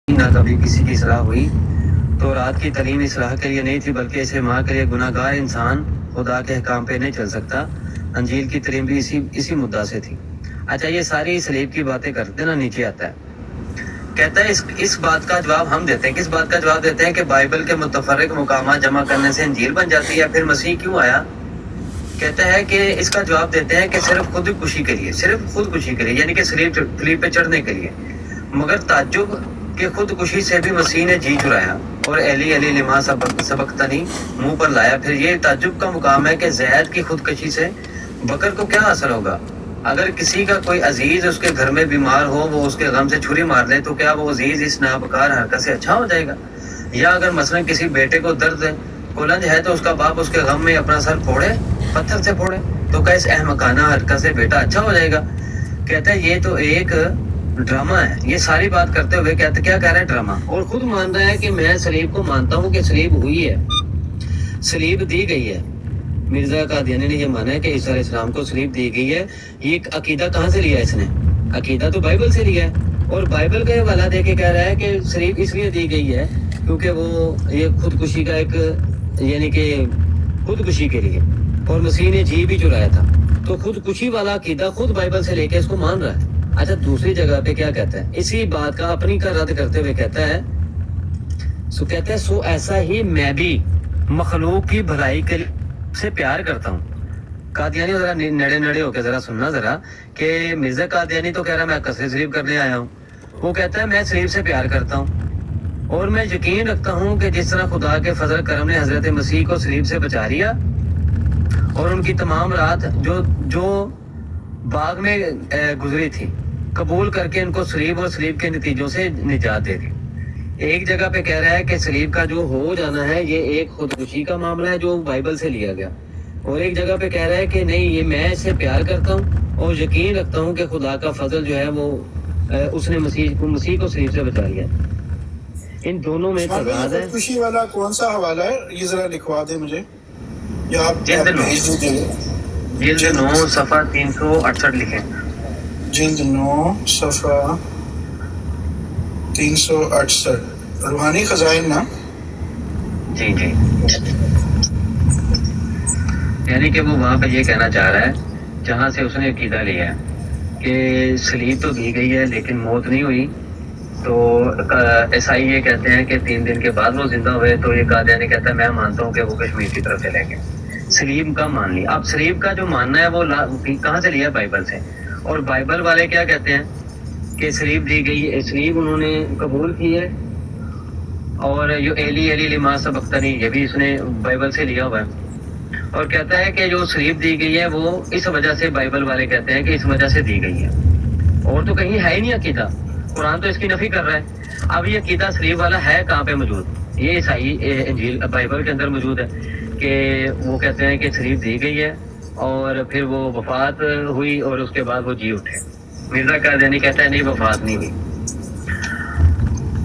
نہ کبھی کسی کی اصلاح ہوئی. تو رات کی تعلیم اصلاح کے لیے نہیں تھی بلکہ اسے ماں کے لیے گناہ گار انسان خدا کے حکام پہ نہیں چل سکتا. انجیل کی تعلیم بھی اسی مدعا سے تھی. اچھا یہ ساری سلیب کی باتیں کرتے نا نیچے آتا ہے کہتا ہے اس بات کا جواب ہم دیتے ہیں. کس بات کا جواب دیتے ہیں کہ بائبل کے متفرق مقامات جمع کرنے سے انجیل بن جاتی ہے. پھر مسیح کیوں آیا؟ کہتا ہے کہ اس کا جواب دیتے ہیں کہ صرف خودکشی کے لیے یعنی کہ سلیب پہ چڑھنے کے لیے. مگر تعجب کہ خودکشی سے بھی مسیح نے جی چرایا اور ایلی ایلی لما سبقتنی منہ پر لایا. پھر یہ تعجب کا مقام ہے کہ زید کی خودکشی سے بکر کو کیا اثر ہوگا؟ اگر کسی کا کوئی عزیز اس کے گھر میں بیمار ہو وہ اس کے غم سے چھری مار لے تو کیا وہ عزیز اس ناپکار حرکت سے اچھا ہو جائے گا؟ یا اگر مثلا کسی بیٹے کو درد کولنج ہے تو اس کا باپ اس کے غم میں اپنا سر پھوڑے پتھر سے پھوڑے تو کیا اس احمقانہ حرکت سے بیٹا اچھا ہو جائے گا؟ کہتا ہے یہ تو ایک ڈرامہ ہے. یہ ساری بات کرتے ہوئے کیا کہہ رہا ہے؟ ڈرامہ. اور خود مان رہا ہے کہ میں سلیب کو مانتا ہوں کہ سلیب ہوئی ہے, سلیب دی گئی ہے. مرزا قادیانی نے یہ مانا ہے کہ عیسیٰ علیہ السلام کو سلیب دی گئی ہے. یہ عقیدہ کہاں سے لیا اس نے؟ عقیدہ تو بائبل سے لیا ہے اور بائبل کا حوالہ دے کے کہہ رہا ہے کہ سلیب اس لیے دی گئی ہے کیونکہ وہ یہ خودکشی کا ایک یعنی کہ خودکشی کے لیے اور مسیح نے جی بھی چرایا تھا. تو خودکشی والا عقیدہ خود بائبل سے لے کے اس کو مان رہا ہے. اچھا دوسری جگہ پہ کیا کہتا ہے اسی بات کا اپنی کا رد کرتے ہوئے کہتا ہے سو ایسا ہی میں بھی مخلوق کی بھلائی کے سے پیار کرتا ہوں. قادیانی ذرا نڑے ہو کے ذرا سننا ذرا کہ مرزا قادیانی تو کہہ رہا میں قصر سلیب کرنے آیا ہوں. وہ کہتا ہے میں سلیب سے پیار کرتا ہوں اور میں یقین رکھتا ہوں کہ جس طرح خدا کے فضل کرم نے حضرت مسیح کو سلیب سے بچا لیا اور ان کی تمام رات جو باغ میں گزری تھی قبول کر کے ان کو سلیب اور سلیب کے نتیجوں سے نجات دے دی. ایک جگہ پہ کہہ رہا ہے کہ سلیب کا جو ہو جانا ہے یہ ایک خودکشی کا معاملہ ہے جو بائبل سے لیا گیا اور ایک جگہ پہ کہہ رہا ہے کہ نہیں یہ میں اس سے پیار کرتا ہوں اور یقین رکھتا ہوں کہ خدا کا فضل جو ہے وہ اس نے مسیح کو سلیب سے بچا لیا. ان دونوں میں تضاد ہے. خودکشی والا کون سا حوالہ ہے یہ ذرا لکھوا دیں مجھے یا آپ جلد 9 صفحہ 368 لکھیں. جلد 9 صفحہ 368 روحانی خزائن نا. جی یعنی کہ وہ وہاں پہ یہ کہنا چاہ رہا ہے جہاں سے اس نے عقیدہ لیا ہے کہ سلیب تو دی گئی ہے لیکن موت نہیں ہوئی. تو عیسائی یہ کہتے ہیں کہ 3 دن کے بعد وہ زندہ ہوئے. تو یہ قادیانی کہتا ہے میں مانتا ہوں کہ وہ کشمیر کی طرف چلے گئے. سلیب کا مان لیا. اب سلیب کا جو ماننا ہے وہ کہاں سے لیا؟ بائبل سے. اور بائبل والے کیا کہتے ہیں کہ سلیب دی گئی ہے, سلیب انہوں نے قبول کی ہے اور جو ایلی ایلی لما سبقتنی یہ بھی اس نے بائبل سے لیا ہوا ہے. اور کہتا ہے کہ جو سلیب دی گئی ہے وہ اس وجہ سے بائبل والے کہتے ہیں کہ اس وجہ سے دی گئی ہے اور تو کہیں ہے ہی نہیں عقیدہ. قرآن تو اس کی نفی کر رہا ہے. اب یہ عقیدہ سلیب والا ہے کہاں پہ موجود؟ یہ عیسائی انجیل بائبل کے اندر موجود ہے کہ وہ کہتے ہیں کہ سلیب دی گئی ہے اور پھر وہ وفات ہوئی اور اس کے بعد وہ جی اٹھے. مرزا قادیانی کہتا ہے نہیں وفات نہیں ہوئی.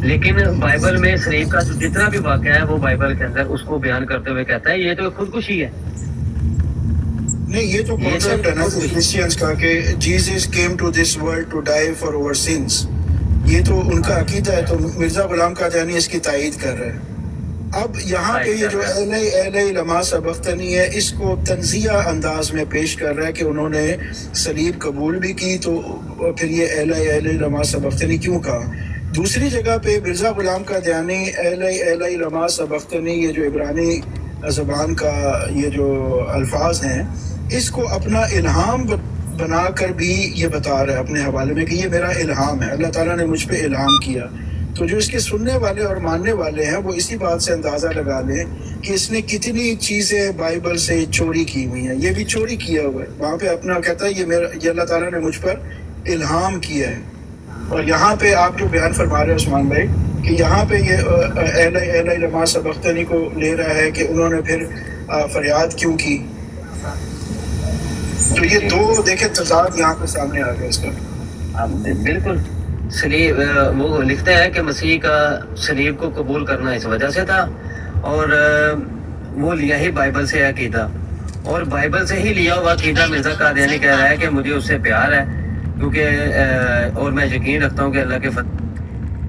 لیکن بائبل میں سلیب کا جتنا بھی واقعہ ہے وہ بائبل کے اندر اس کو بیان کرتے ہوئے کہتا ہے یہ تو خودکشی ہے. نہیں یہ تو کانسیپٹ ہے نا کرسچینز کا کہ Jesus came to this world to die for our sins. یہ تو ان کا عقیدہ ہے. تو مرزا غلام قادیانی اس کی تائید کر رہے ہیں. اب یہاں پہ یہ جو اہل لما سبقتنی ہے اس کو تنزیہ انداز میں پیش کر رہا ہے کہ انہوں نے سلیب قبول بھی کی تو پھر یہ اہل لما سبقتنی کیوں کہا. دوسری جگہ پہ مرزا غلام قادیانی اہل لما سبقتنی یہ جو عبرانی زبان کا یہ جو الفاظ ہیں اس کو اپنا الہام بنا کر بھی یہ بتا رہے ہیں اپنے حوالے میں کہ یہ میرا الہام ہے, اللہ تعالیٰ نے مجھ پہ الہام کیا. تو جو اس کے سننے والے اور ماننے والے ہیں وہ اسی بات سے اندازہ لگا لیں کہ اس نے کتنی چیزیں بائبل سے چوری کی ہوئی ہیں. یہ بھی چوری کیا ہوا ہے. وہاں پہ اپنا کہتا ہے یہ اللہ تعالیٰ نے مجھ پر الہام کیا ہے. اور یہاں پہ آپ جو بیان فرما رہے ہیں عثمان بھائی کہ یہاں پہ یہ اہل لما سبقتنی کو لے رہا ہے کہ انہوں نے پھر فریاد کیوں کی. تو یہ دو دیکھیں تضاد یہاں پہ سامنے آ گیا اس کا. بالکل سلیب وہ لکھتا ہے کہ مسیح کا سلیب کو قبول کرنا اس وجہ سے تھا اور وہ لیا ہی بائبل سے عقیدہ اور بائبل سے ہی لیا ہوا عقیدہ مرزا قادیانی کہہ رہا ہے کہ مجھے اس سے پیار ہے کیونکہ اور میں یقین رکھتا ہوں کہ اللہ کے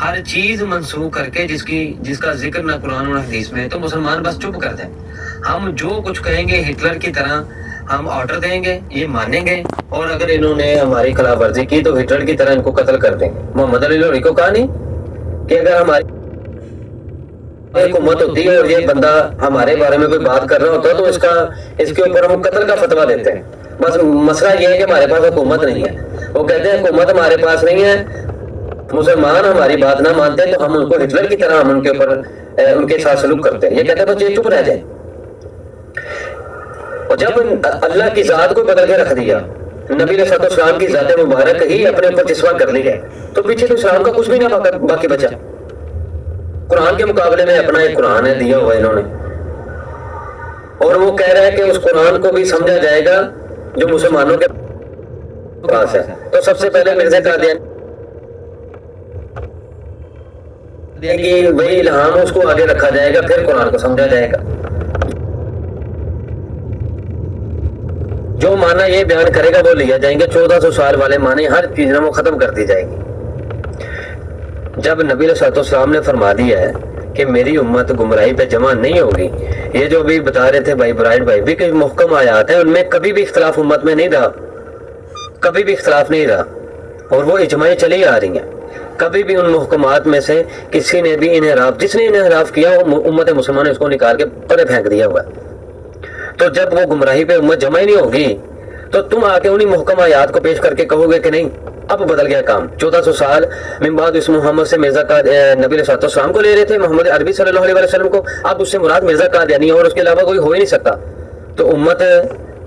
ہر چیز منسوخ کر کے جس کا ذکر نہ قرآن اور حدیث میں ہے، تو مسلمان بس چپ کر دیں. ہم جو کچھ کہیں گے ہٹلر کی طرح ہم آرڈر دیں گے، یہ مانیں گے، اور اگر انہوں نے ہماری خلاف ورزی کی تو ہٹلر کی طرح ان کو قتل کر دیں گے. محمد علی لودھی کو کہا نہیں کہ اگر ہماری حکومت ہوتی ہے اور یہ بندہ ہمارے بارے میں کوئی بات کر رہا ہوتا ہے تو اس کے اوپر ہم قتل کا فتویٰ دیتے ہیں. بس مسئلہ یہ ہے کہ ہمارے پاس حکومت نہیں ہے. وہ کہتے ہیں حکومت ہمارے پاس نہیں ہے، مسلمان ہماری بات نہ مانتے تو ہم ان کو ہٹلر کی طرح ہم ان کے اوپر ان کے ساتھ سلوک کرتے ہیں. یہ کہتے ہیں بس یہ چپ رہ جائیں. اور جب اللہ کی ذات کو بدل کے رکھ دیا، نبی علیہ السلام کی ذات مبارک ہی اپنے اوپر تسوا کر لی ہے، تو پیچھے تو اسلام کا کچھ بھی نہ باقی بچا. قرآن کے مقابلے میں اپنا ایک قرآن ہے دیا ہوا انہوں نے، اور وہ کہہ رہا ہے کہ اس قرآن کو بھی سمجھا جائے گا جو مسلمانوں کے پاس ہے. تو سب سے پہلے مرزا قادیانی کہ وہی الہام اس کو آگے رکھا جائے گا، پھر قرآن کو سمجھا جائے گا. جو معنی یہ بیان کرے گا وہ لیا جائیں گے. 1400 سال والے معنی ہر چیز وہ ختم کر دی جائے گی. جب نبی علیہ السلام نے فرما دیا ہے کہ میری امت گمراہی پہ جمع نہیں ہوگی، یہ جو بھی بتا رہے تھے بھائی برائٹ بھائی بھی کہ محکم آیات ہیں، ان میں کبھی بھی اختلاف امت میں نہیں رہا، کبھی بھی اختلاف نہیں رہا، اور وہ اجماعی چلی آ رہی ہیں. کبھی بھی ان محکمات میں سے کسی نے بھی انحراف، جس نے انحراف کیا وہ امت مسلمان نے اس کو نکال کے پرے پھینک دیا ہوا. تو جب وہ گمراہی پہ امت جمع ہی نہیں ہوگی تو تم آ کے انہیں محکم آیات کو پیش کر کے کہو گے کہ نہیں اب بدل گیا کام. 1400 سال من بعد اس محمد سے مرزا کا نبی علیہ السلام کو لے رہے تھے، محمد عربی صلی اللہ علیہ وسلم کو، اب اس سے مراد مرزا قادیانی اور اس کے علاوہ کوئی ہو ہی نہیں سکتا. تو امت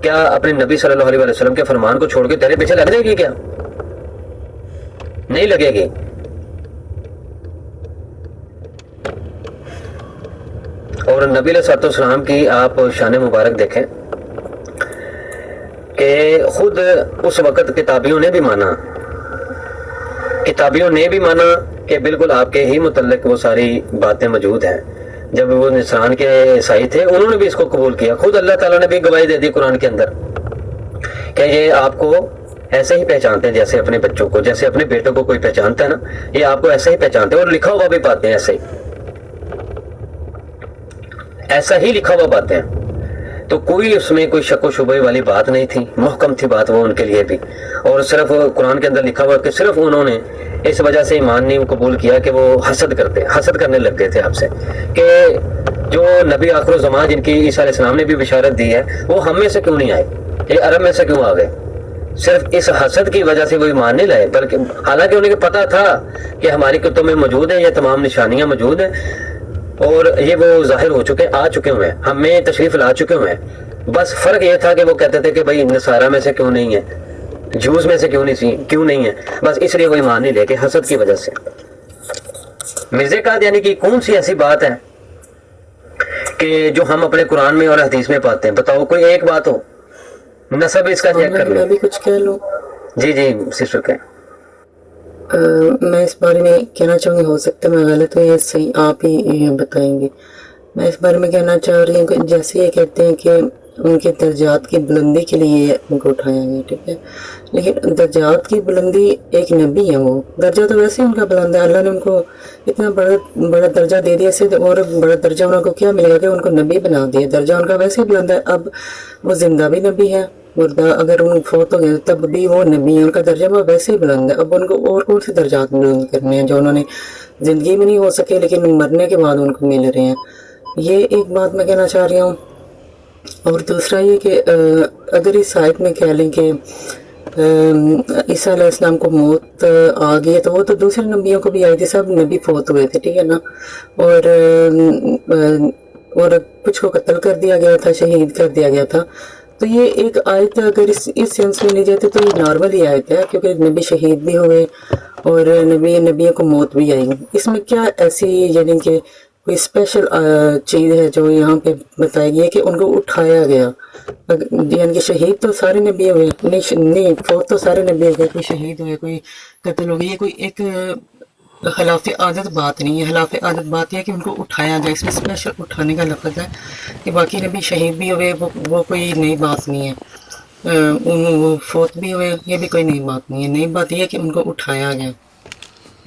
کیا اپنے نبی صلی اللہ علیہ وسلم کے فرمان کو چھوڑ کے تیرے پیچھے لگ جائے گی؟ کیا نہیں لگے گی. اور نبی علیہ السلام کی آپ شان مبارک دیکھیں کہ خود اس وقت کتابیوں نے بھی مانا کہ بالکل آپ کے ہی متعلق وہ ساری باتیں موجود ہیں. جب وہ نصران کے عیسائی تھے انہوں نے بھی اس کو قبول کیا. خود اللہ تعالیٰ نے بھی گواہی دے دی قرآن کے اندر کہ یہ آپ کو ایسے ہی پہچانتے ہیں جیسے اپنے بچوں کو، جیسے اپنے بیٹوں کو کوئی پہچانتا ہے نا، یہ آپ کو ایسے ہی پہچانتے ہیں، اور لکھا ہوا بھی پاتے ہیں ایسا ہی لکھا ہوا پاتے ہیں. تو کوئی اس میں کوئی شک و شبہ والی بات نہیں تھی، محکم تھی بات وہ ان کے لیے بھی. اور صرف قرآن کے اندر لکھا ہوا کہ صرف انہوں نے اس وجہ سے ایمان نہیں قبول کیا کہ وہ حسد کرنے لگ گئے تھے آپ سے کہ جو نبی آخر الزمان جن کی عیسیٰ علیہ السلام نے بھی بشارت دی ہے وہ ہم میں سے کیوں نہیں آئے، یہ عرب میں سے کیوں آ گئے. صرف اس حسد کی وجہ سے وہ ایمان نہیں لائے، بلکہ حالانکہ انہیں پتا تھا کہ ہماری کتب میں موجود ہیں، یہ تمام نشانیاں موجود ہیں اور یہ وہ ظاہر ہو چکے، آ چکے ہوئے ہیں، ہمیں تشریف لا چکے ہوئے ہیں. بس فرق یہ تھا کہ وہ کہتے تھے کہ بھائی نصارہ میں سے کیوں نہیں ہے، جوز میں سے کیوں نہیں ہے، بس اس لیے وہ ایمان نہیں لے کے حسد کی وجہ سے. مرزا قادیانی کی کون سی ایسی بات ہے کہ جو ہم اپنے قرآن میں اور حدیث میں پاتے ہیں؟ بتاؤ کوئی ایک بات ہو، نسب اس کا چیک کر لو. میں بھی کچھ کہہ لوں. جی سسٹر کہیں. میں اس بارے میں کہنا چاہوں گی، ہو سکتا ہے میں غلط ہوں، یہ صحیح آپ ہی بتائیں گے. میں اس بارے میں کہنا چاہ رہی ہوں کہ جیسے یہ کہتے ہیں کہ ان کے درجات کی بلندی کے لیے ان کو اٹھایا گیا، ٹھیک ہے، لیکن درجات کی بلندی ایک نبی ہے، وہ درجہ تو ویسے ہی ان کا بلند ہے. اللہ نے ان کو اتنا بڑا درجہ دے دیا سے، اور بڑا درجہ ان کو کیا ملے گا کہ ان کو نبی بنا دیا. درجہ ان کا ویسے ہی بلند ہے. اب وہ زندہ بھی نبی ہے، مردہ اگر ان فوت ہو گئے تب بھی وہ نبی ہے، ان کا درجہ وہ ویسے ہی بلند ہے. اب ان کو اور کون سے درجات بلند کرنے ہیں جو انہوں نے زندگی میں نہیں ہو سکے لیکن مرنے کے بعد ان کو مل رہے ہیں. یہ ایک بات میں کہنا چاہ رہی ہوں. اور دوسرا یہ کہ اگر اس آیت میں کہہ لیں کہ عیسیٰ علیہ السلام کو موت آ گئی ہے تو وہ تو دوسرے نبیوں کو بھی آئی تھی، سب نبی فوت ہوئے تھے، ٹھیک ہے نا، اور کچھ کو قتل کر دیا گیا تھا، شہید کر دیا گیا تھا. تو یہ ایک آیت اگر اس سینس میں لی جاتی تو یہ نارمل ہی آیت ہے، کیونکہ نبی شہید بھی ہوئے اور نبیوں کو موت بھی آئی. اس میں کیا ایسی یعنی کہ کوئی اسپیشل چیز ہے جو یہاں پہ بتائی گئی ہے کہ ان کو اٹھایا گیا؟ یعنی کہ شہید تو سارے نبی ہوئے، نہیں فوت تو سارے نبی ہوئے، کوئی شہید ہوئے، کوئی قتل ہو گئی. یہ کوئی ایک خلاف عادت بات نہیں ہے. خلاف عادت بات یہ ہے کہ ان کو اٹھایا گیا، اس میں اسپیشل اٹھانے کا لفظ ہے. کہ باقی نبی شہید بھی ہوئے وہ کوئی نئی بات نہیں ہے، وہ فوت بھی ہوئے یہ بھی کوئی نئی بات نہیں ہے. نئی بات یہ ہے کہ ان کو اٹھایا گیا.